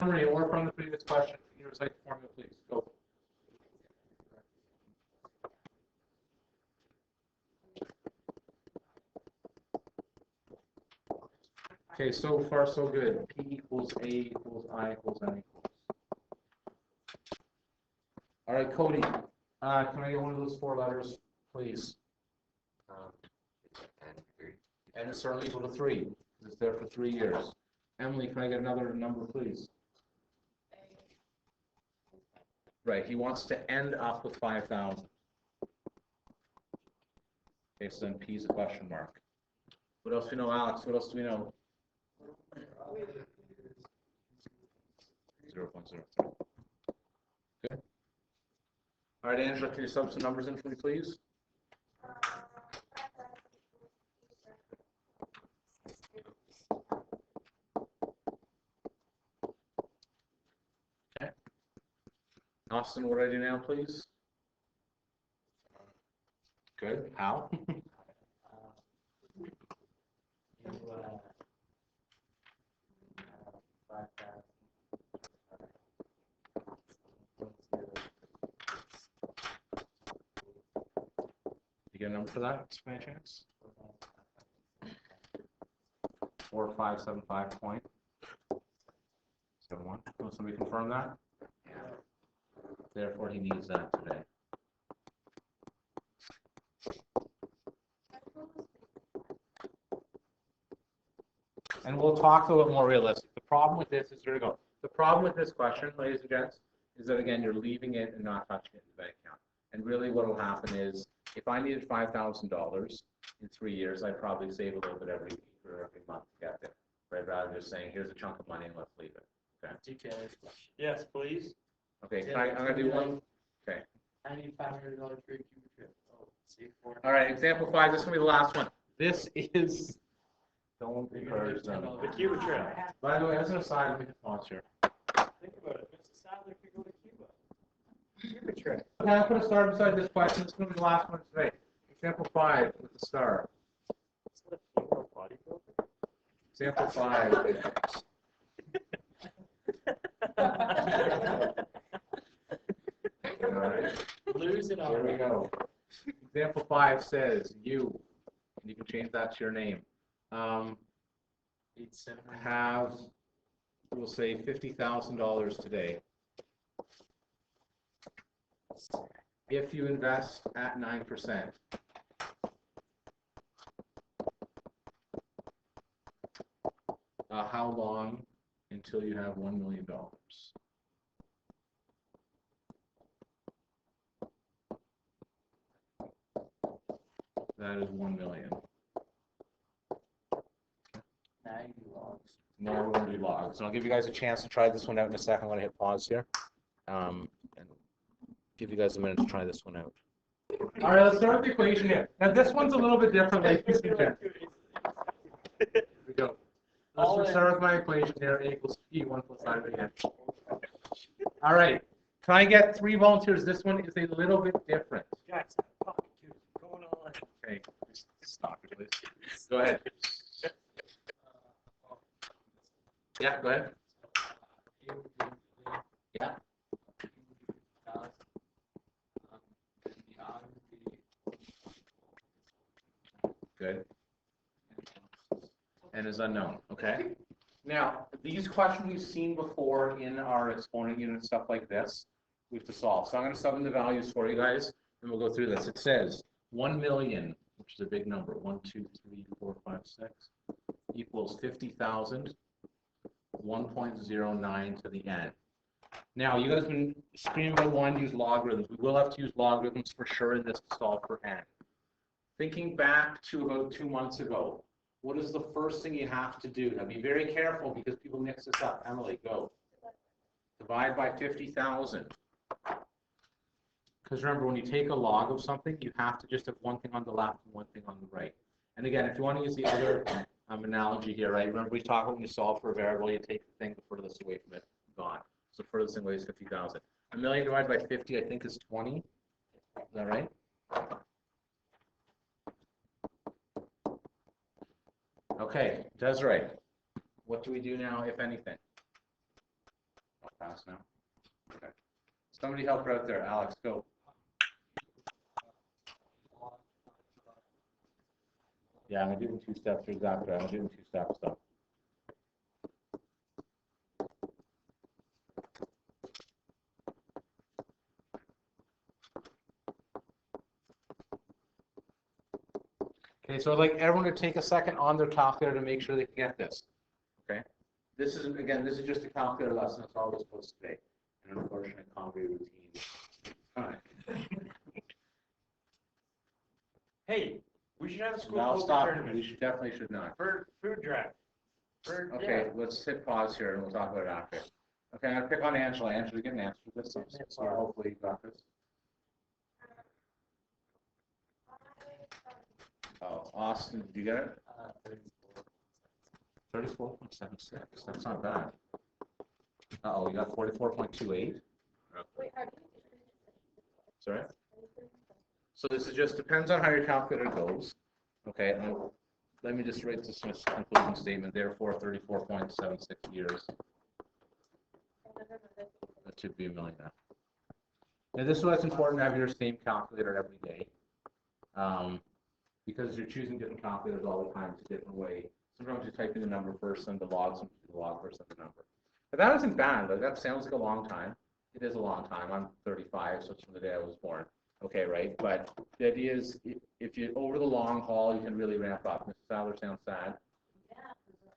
Summary or from the previous question. Can you recite the formula, please? Go. Okay, so far so good. P equals A equals I equals N equals. All right, Cody, can I get one of those 4 letters, please? N is certainly equal to 3. It's there for 3 years. Emily, can I get another number, please? Right, he wants to end up with 5,000. Okay, so then P is a question mark. What else do we know, Alex? What else do we know? 0.03. Good. All right, Angela, can you sub some numbers in for me, please? Okay. Austin, what do I do now, please? Good. How? You get a number for that, by chance? 4575.71. Will somebody confirm that? Yeah. Therefore, he needs that today. And we'll talk a little more realistic. The problem with this is, here we go. The problem with this question, ladies and gents, is that again, you're leaving it and not touching it in the bank account. And really what will happen is, if I needed $5,000 in 3 years, I'd probably save a little bit every week or every month to get there. Right? Rather than just saying, here's a chunk of money and let's leave it. Okay. Yes, please. Okay, I'm going to do one. Okay. I need $500 for a cubic trip. Oh, see, 4. All right, example 5. This is going to be the last one. This is. Don't encourage them. The Cuba trip. By the way, as an aside, let me just pause here. Think about it. Mr. Sadler could go to Cuba. Cuba trip. Okay, I'll put a star beside this question. This is going to be the last one today. Example 5 with the star. Is that a female bodybuilder? Example 5. All right. Lose it all. Here we go. Example 5 says you, and you can change that to your name. Have, we'll say $50,000 today. If you invest at 9%, how long until you have $1 million? That is 1 million. Now we're going to do logs. And I'll give you guys a chance to try this one out in a second. I'm going to hit pause here. And give you guys a minute to try this one out. All right, let's start with the equation here. Now this one's a little bit different. Like you see here. Here we go. Let's just start with my equation here. A equals P, 1 plus I again. All right. Can I get 3 volunteers? This one is a little bit different. Jackson, going on. Okay, just stop it, please. Go ahead. Yeah, go ahead. Yeah. Good. And is unknown. Okay. Now, these questions we've seen before in our exponent unit and stuff like this, we have to solve. So I'm going to sub in the values for you guys, and we'll go through this. It says 1 million, which is a big number, 1, 2, 3, 4, 5, 6, equals 50,000. 1.09 to the n. Now, you guys have been screaming about wanting to use logarithms. We will have to use logarithms for sure in this to solve for n. Thinking back to about 2 months ago, what is the first thing you have to do? Now, be very careful because people mix this up. Emily, go. Divide by 50,000. Because remember, when you take a log of something, you have to just have one thing on the left and one thing on the right. And again, if you want to use the other analogy here, right? Remember we talked about when you solve for a variable, you take the thing the furthest away from it, gone. So furthest away is 50,000. A million divided by 50, I think, is 20. Is that right? Okay, Desiree, what do we do now, if anything? fast now. Okay. Somebody help her out there. Alex, go. Yeah, I'm gonna do it in 2 steps. You're exactly right. I'm gonna do it in 2 steps though. Okay, so I'd like everyone to take a second on their calculator to make sure they can get this. Okay? This is, again, this is just a calculator lesson. That's all we're supposed to be. An unfortunate comedy routine. All right. Hey, we should have a school Now poker stop. tournament. We definitely should not. For food drive. Okay, let's hit pause here and we'll talk about it after. Okay, I'm gonna pick on Angela. Angela, get an answer to this. So hopefully you got this. Oh, Austin, did you get it? 34.76. That's not bad. Uh-oh, you got 44.28. Sorry? So this is just depends on how your calculator goes. Okay, and let me just write this in a conclusion statement. Therefore, 34.76 years. That should be a million now. Now, this is why it's important to have your same calculator every day. Because you're choosing different calculators all the time. It's a different way. Sometimes you type in the number first and the log, sometimes the log first and the number. But that isn't bad. Like, that sounds like a long time. It is a long time. I'm 35, so it's from the day I was born. Okay, right? But the idea is if you over the long haul, you can really ramp up. Mrs. Sadler sounds sad. Yeah,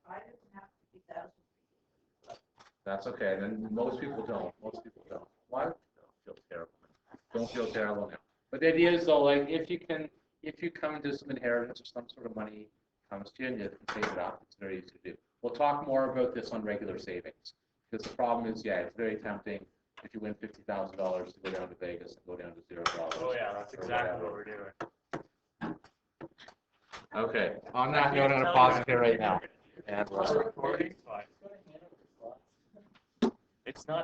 I didn't have 50,000. That's okay. Then most people don't. Most people don't. Why? Don't feel terrible. Don't feel terrible now. But the idea is though, like if you come into some inheritance or some sort of money comes to you and you can save it up, it's very easy to do. We'll talk more about this on regular savings. Because the problem is, yeah, it's very tempting if you win $50,000 to go down to Vegas and go down to $0. Oh yeah, that's exactly what we're doing. Okay. On that note, I'm going to pause it here right now. And Recording. It's not